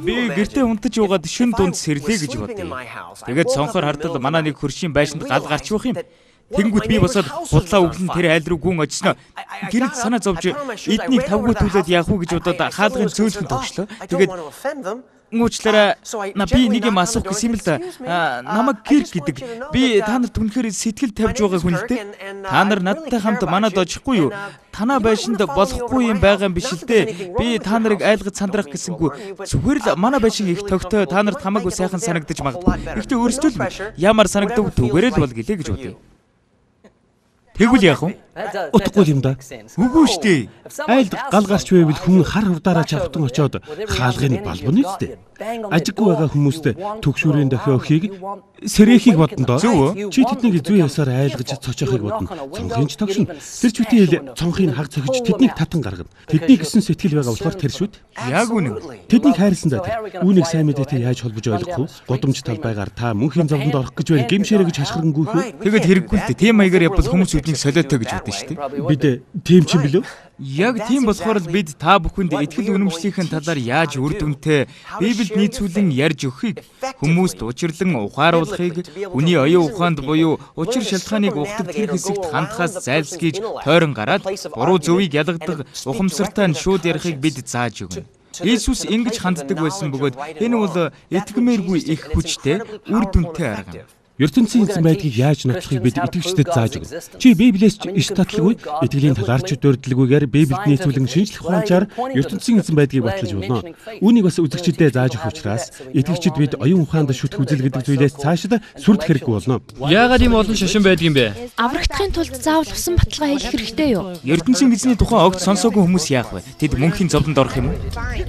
Би гэртээ унтаж уугаад шин дунд сэрлээ гэж бодъё. Тэгээд цонхоор хардал манай нэг хөршийн байшинд гал гарч явах юм. Тэнгүүд би босоод худлаа өглөн тэр айл руу гүн очсноо. Гэрэл санаа зовж эднийг тавгүй түлээд яах вэ гэж бодоод хаалгын цөөлхөн тогшлоо. Тэгээд уучлаарай. Би нэг юм асуух гэсэн юм л да. Намайг гэр гэдэг. Би та нарт үнэхээр сэтгэл тавьж байгаа хүн л дээ. Та нар надтай хамт манад очихгүй юу? Танаа байшинд болохгүй юм байгаа юм биш л дээ. Би та нарыг айлгаж сандрах гэсэнгүй. Зүгээр л манай байшин их тогтоо та нарт хамаагүй сайхан санагдаж магадгүй. Гэхдээ өөрсдөө л ямар санагдав түгээрэл бол гэлээ гэж бодъё. Тэгвэл яах вэ? Утгагүй юм да. Үгүй штэ. Айлд гал гарч байвал хүн хар хувдаараа чавтан очоод хаалгын балбон үстэ. Ажиггүй байгаа хүмүүст төгшүүрийн дохио охийг сэрэхийг бодно доо. Чи тэднийг зүй ясаар айлгаж цочоохыг бодно. Цонхын ч тогшин. Тэр ч үгүй цонхыг хаг цохиж тэднийг татан гаргана. Тэдний гэсэн сэтгэл байгаа болохоор тэр шүд. Яг үнэн. Тэднийг хайрласан да. Үүнийг сайн мэдээтэй яаж холбож ойлгохгүй. Гудамж талбайгаар та мөнхийн зовлонд орох гэж байна. Гимшээрэ гэж хашгирангүйх үү? Тэгэд хэрэггүй л дээ. Тийм маягаар явбал хүмүүс үднийг солиотой гэж бодно штэ. Бид тийм ч юм билүү? Яг тийм болохоор л бид та бүхэнд итгэл үнэмшлийн талаар яаж үр дүнтэй Библиэд нийцүүлэн ярьж өгөхийг, хүмүүст учирлан ухааруулахыг, хүний оюун ухаанд буюу учир шалтгааныг ухдаг тэр хэсэгт хандхаас зайлсхийж тойрон гараад буруу зөвийг ялгадаг ухамсартай нь шууд ярихыг бид зааж өгнө. Иесус ингэж ханддаг байсан бөгөөд энэ бол итгэмээргүй их хүчтэй, үр дүнтэй арга. ертөнцийн эзэн байдгийг яаж нотлохыг бид итгэгчдэд зааж өгнө. Чи Библиэс ч иш татлгүй, итгэлийн талаар ч дурдлаггүйгээр Библиэд нийцүүлэн шинжлэх ухаанчаар ертөнцийн эзэн байдгийг батлаж болно. Үүнийг бас үзэгчдэд зааж өгөх учраас итгэгчид бид оюун ухаанд шүтэх үзэл гэдэг зүйлээс цаашид сүрдэх хэрэггүй болно. Яагаад ийм олон шашин байдаг юм бэ? Аврагдахын тулд заавал усан баталгаа хийх хэрэгтэй юу? ертөнцийн эзний тухай огт сонсоогүй хүмүүс яах вэ? Тэд мөнхийн зовлонд орох юм уу?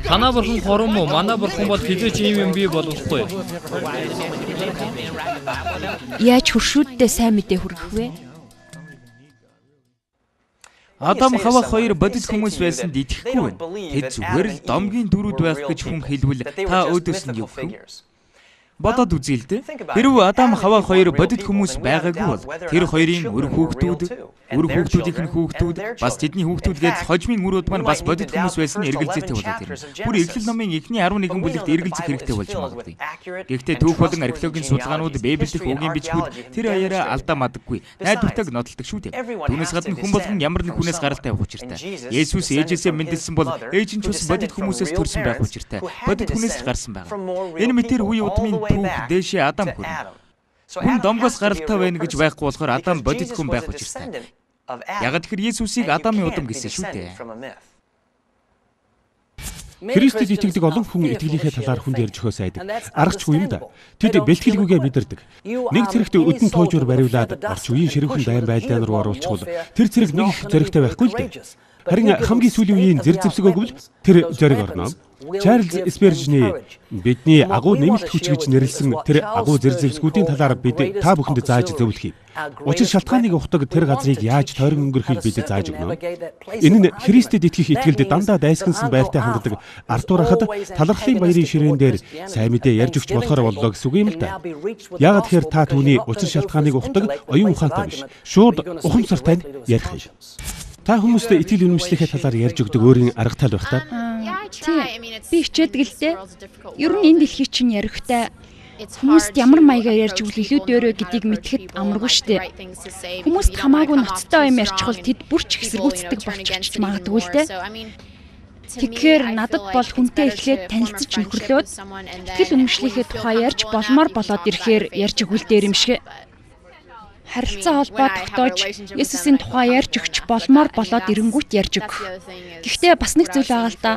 Танаа бурхан хорон мó, манай бурхан бол хизээч ийм юм бий болохгүй. Яаж хуршүүддээ сайн мэдээ хүргэх вэ? Адам Хава хоёр бодит хүмүүс байсанд итгэхгүй байна. Тэд зүгээр л домгийн дөрүүд байх гэж хүн хэлвэл та өөдөөс нь юу гэх вэ? Бодоод үзье л дээ. Хэрвээ Адам Хава хоёр бодит хүмүүс байгаагүй бол тэр хоёрын үр хүүхдүүдийнх нь хүүхдүүд бас тэдний хүүхдүүд гэдэл хожмын мөрүүд маань бас бодит хүмүүс байсан нь эргэлзээтэй болоод ирнэ. Бүр Эхлэл номын эхний 11 бүлэгт эргэлзэх хэрэгтэй болж магадгүй. Гэхдээ түүх болон археологийн судалгаанууд Библиэдх үгийн бичгүүд тэр аяараа алдаа мадаггүй. Найдвартайг нотолдог шүү дээ. Түүнээс гадна хүн болгон ямар нэг хүнээс гаралтай явах учиртай. Есүс ээжээсээ мэндэлсэн бол ээж нь ч бас бодит хүмүүсээс төрсэн байх учиртай. Бодит хүнээс л гарсан байна. Энэ мэтэр үе удмын түүх дээшээ Адам хүрнэ. Хүн домгоос гаралтай байна гэж байхгүй болохоор Адам бодит хүн байх учиртай. Ягаад гэхээр Есүсийг Адамын удам гэсэн шүү дээ. Христэд итгэдэг олон хүн итгэлийнхээ талаар хүнд ярьж өгөөс айдаг. Аргачлгүй юм да. Тэд бэлтгэлгүйгээ мэдэрдэг. Нэг цэрэгт өдөн туужуур бариулаад орч үеийн ширүүхэн дайн байлдаан руу оруулчихвал тэр цэрэг нэг их зоригтой байхгүй л дээ. Харин хамгийн сүүлийн үеийн зэр зэвсэг өгвөл тэр зориг орно. Чарльз Спержний бидний агуу нэмэлт хүч гэж нэрлсэн тэр агуу зэр зэвсгүүдийн талаар бид та бүхэнд зааж зөвлөх юм. Учир шалтгааныг ухдаг тэр газрыг яаж тойрон өнгөрөхийг бид зааж өгнө. Энэ нь Христэд итгэх итгэлд дандаа дайсгансан байртай ханддаг Артур ахад талархлын баярын ширээн дээр сайн мэдээ ярьж өгч болохоор боллоо гэсэн үг юм л да. Яагаад тэгэхээр та түүний учир шалтгааныг ухдаг оюун ухаантай биш, шууд ухамсартай ярих юм. Та хүмүүстэй итгэл үнэмшлийнхээ талаар ярьж өгдөг өөрийн арга тал байх та. Би хичээдэг л дээ. Ер нь энэ дэлхий чинь ярихтай хүмүүст ямар маягаар ярьж өгөх илүү дөөрөө гэдгийг мэдхэд амаргүй штэ. Хүмүүст хамаагүй ноцтой юм ярьчихвал тэд бүр ч хэсэргүүцдэг болчихч магадгүй л дээ. Тэгэхээр надад бол хүнтэй эхлээд танилцаж нөхөрлөөд итгэл үнэмшлийнхээ тухай ярьж болмоор болоод ирэхээр ярьж өгвөл дээр юм шиг. Харилцаа холбоо тогтоож Есүсийн тухай ярьж өгч болмоор болоод ирэнгүүт ярьж өгөх. Гэхдээ бас нэг зүйл байгаа л да.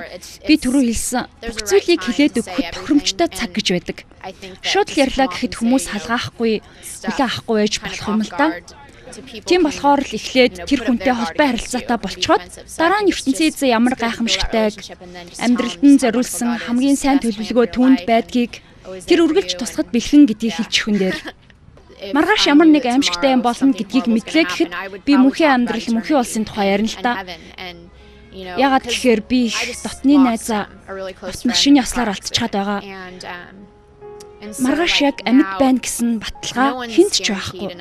Би түрүү хэлсэн бүх зүйлийг хэлээд өгөхөд тохиромжтой цаг гэж байдаг. Шууд л ярьлаа гэхэд хүмүүс халгаахгүй, хүлээн авахгүй байж болох юм л да. Тийм болохоор л эхлээд тэр хүнтэй холбоо харилцаатай болцоход дараа нь ертөнцийн эзэн ямар гайхамшигтайг амьдралд нь зориулсан хамгийн сайн төлөвлөгөө түүнд байдгийг тэр үргэлж тусгад бэлхэн гэдгийг хэлж өгөн дээр маргааш ямар нэг аимшигтай юм болно гэдгийг мэдлээ гэхэд би мөнхийн амьдрал, мөнхийн улсын тухай ярина л да. Ягаад гэхээр би их дотны найзаа шинэ яслаар алдчихад байгаа. Маргааш яг амьд байна гэсэн баталгаа хүнд ч байхгүй.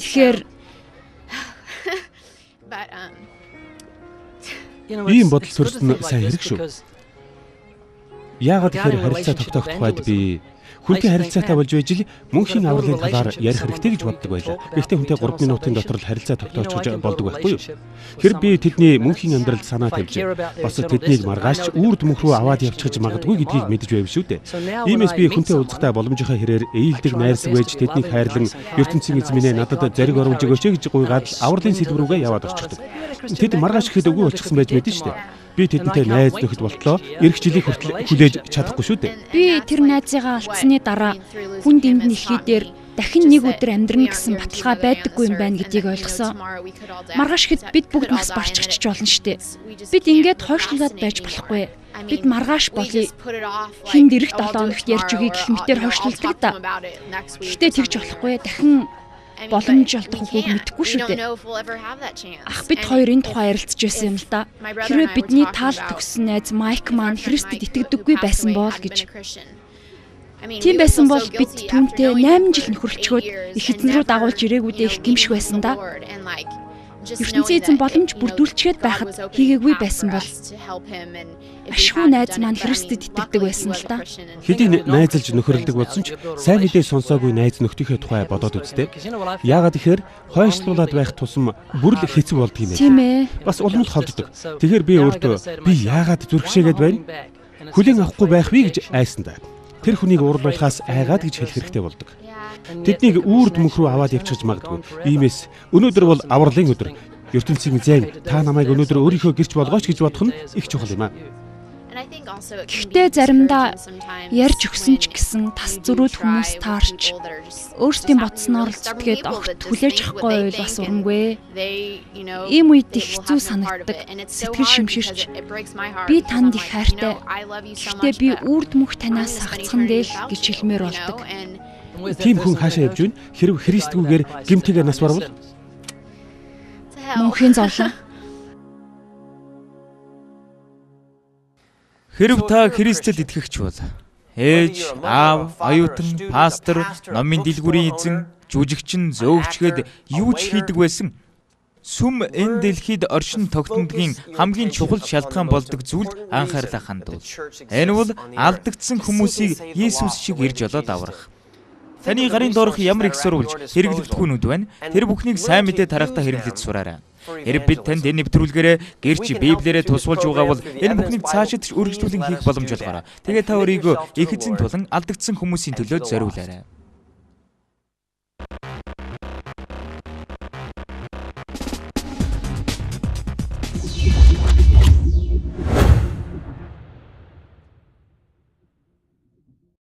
Тэгэхээр ийм бодол төрсөн сайн хэрэг шүү. Яагаад тэгэхээр харилцаа тогтоох тухайд би хүнтэй харилцаатай болж байж л мөнхийн авралын талаар ярих хэрэгтэй гэж боддог байлаа. Гэхдээ хүнтэй 3 минутын дотор л харилцаа тогтоочж болдог байхгүй юу? Тэр би тэдний мөнхийн амьдралд санаа тавьж бас тэднийг маргааш үрд мөнх рүү аваад явчихж магадгүй гэдгийг мэдэж байв шүү дээ. Иймээс би хүнтэй уулзахтаа боломжийнхаа хэрээр ээлдэг найрсаг байж тэднийг хайрлан ертөнцийн эзэмнээ надад зэрэг оруулж өгөөч гэж гуйгаад авралын сэлбэр рүүгээ яваад орчихдог. Тэд маргааш ихэд үгүй болчихсон байж мэдэн шүү дээ. Би тэдэнтэй найз нөхөд болтлоо эх жилийн хүртэл хүлээж чадахгүй шүү дээ. Би тэр найзыгаа алдсны дараа хүн дэмд нэлхийдээр дахин нэг өдөр амьдрна гэсэн баталгаа байдаггүй юм байна гэдгийг ойлгосон. Маргааш ихэд бид бүгд нас барччихч болно шүү дээ. Бид ингээд хойшлуулад байж болохгүй. Бид маргааш болъё. Хинд ирэх 7 хоногт ярьж өгье гэх мэтээр хойшлуулдаг да. Гэхдээ тэгж болохгүй. Дахин боломж олдох үгийг мэдэхгүй шүү дээ. Ах бид хоёр энэ тухай ярилцж байсан юм л да. Хэрвээ бидний таал төгссөн найз Майк маань Христэд итгэдэггүй байсан бол гэж. Тийм байсан бол бид түүнтэй 8 жил нөхөрлөчгөөд их эзэн рүү дагуулж ирээгүүдээ их гимших байсан да. ертөнцийн эзэн боломж бүрдүүлчихэд байхад хийгээгүй байсан бол ашгүй найз маань Христэд итгэдэг байсан л да. Хэдийн найзалж нөхөрлөдөг болсон ч сайн мэдээ сонсоогүй найз нөхдийнхээ тухай бодоод үзтээ. Яагаад тэгэхээр хойшлуулад байх тусам бүр л хэцүү болдгийм ээ. Тийм ээ. Бас улмал холддог. Тэгэхээр би өөртөө би яагаад зүрхшээгээд байна? Хүлээн авахгүй байх вэ гэж айсан да. Тэр хүнийг уурлуулахаас айгаад гэж хэлэх хэрэгтэй болдог. Тэднийг үрд мөнх рүү аваад явчихж магадгүй. Иймээс өнөөдөр бол авралын өдөр. ертөнцийн зайн та намайг өнөөдөр өөрийнхөө гэрч болгооч гэж бодох нь их чухал юм аа. Гэхдээ заримдаа ярьж өгсөн ч гэсэн тас зөрүүд хүмүүс таарч өөрсдийн бодсноор л зүтгээд огт хүлээж авахгүй байвал бас урамгүй. Ийм үед их хэцүү санагддаг. Сэтгэл шимширч би танд их хайртай. Гэхдээ би үрд мөнх танаас хагацхан дээл гэж хэлмээр болдог. Тийм хүн хаашаа явж байна? Хэрв Христгүйгээр гэмтэйгээ нас барвал мөнхийн зовлон. Хэрв та Христэд итгэгч бол ээж, аав, оюутан, пастор, номын дэлгүүрийн эзэн, жүжигчин, зөөгчгээд юу ч хийдэг байсан. Сүм энэ дэлхийд оршин тогтнодгийн хамгийн чухал шалтгаан болдог зүйлд анхаарлаа хандуул. Энэ бол алдагдсан хүмүүсийг Есүс шиг ирж олоод аврах. Таны гарын доорх ямар их сурвалж хэрэглэгдэхгүй нүд байна. Тэр бүхнийг сайн мэдээ тарахдаа хэрэглэж сураарай. Хэрэг бид танд энэ нэвтрүүлгээрээ гэрч Библиэрээ тусгуулж байгаа бол энэ бүхнийг цаашид ч үргэлжлүүлэн хийх боломж олгоорой. Тэгээд та өөрийгөө их эзэн тулан алдагдсан хүмүүсийн төлөө зориулаарай.